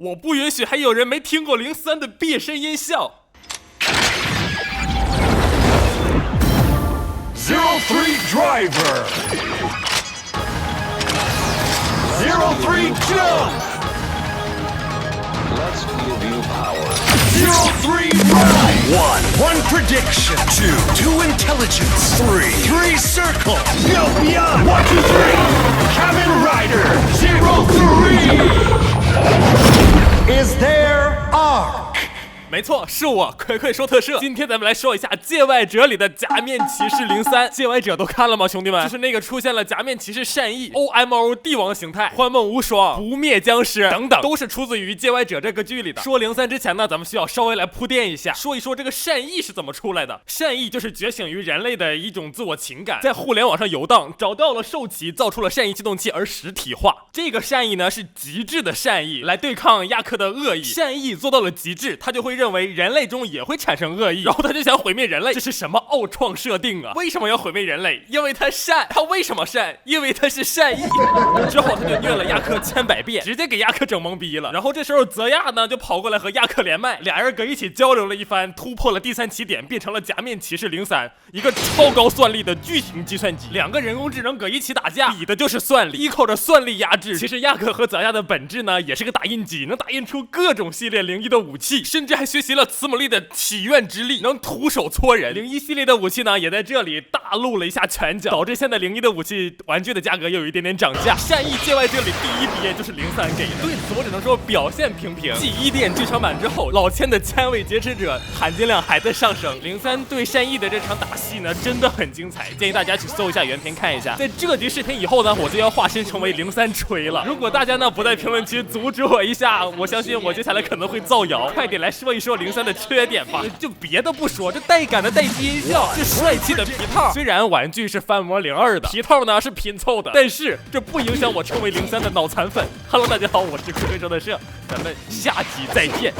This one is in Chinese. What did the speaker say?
我不允许还有人没听过03的变身音效。03 Driver. 03 Jump. Let's give you power. 03 Ride. 1 Prediction. 2 Intelligence. 3 Circle. Go beyond. 1, 2, 3. Kamen Rider. 03. Is there arc? 没错，是我葵葵说特摄。今天咱们来说一下《界外者》里的假面骑士03。界外者都看了吗，兄弟们？就是那个出现了假面骑士善意、OMO 帝王形态、幻梦无双、不灭僵尸等等，都是出自于《界外者》这个剧里的。说03之前呢，咱们需要稍微来铺垫一下，说一说这个善意是怎么出来的。善意就是觉醒于人类的一种自我情感，在互联网上游荡，找到了兽骑，造出了善意机动器而实体化。这个善意呢是极致的善意，来对抗亚克的恶意。善意做到了极致，他就会认为人类中也会产生恶意，然后他就想毁灭人类。这是什么奥创设定啊？为什么要毁灭人类？因为他善。他为什么善？因为他是善意。之后他就虐了亚克千百遍，直接给亚克整懵逼了。然后这时候泽亚呢就跑过来和亚克连麦，俩人搁一起交流了一番，突破了第3起点，变成了假面骑士03，一个超高算力的巨型计算机。两个人工智能搁一起打架，比的就是算力，依靠着算力压制。其实亚克和泽亚的本质呢也是个打印机，能打印出各种系列灵异的武器，甚至还学习了慈母力的祈愿之力，能徒手戳人。灵异系列的武器呢也在这里大露了一下拳脚，导致现在灵异的武器玩具的价格又有一点点涨价。善意界外这里第一笔就是03给的，对此我只能说表现平平。继1店剧场版之后，老千的千位劫持者含金量还在上升。03对善意的这场打戏呢真的很精彩，建议大家去搜一下原片看一下。在这集视频以后呢，我就要化身成为03锤了。如果大家呢不在评论区阻止我一下，我相信我接下来可能会造谣。快点来说一说03的缺点吧。就别的不说，这带感的待机音效，这帅气的皮套，虽然玩具是翻模02的，皮套呢是拼凑的，但是这不影响我成为03的脑残粉。Hello， 大家好，我是葵葵说的社，咱们下集再见。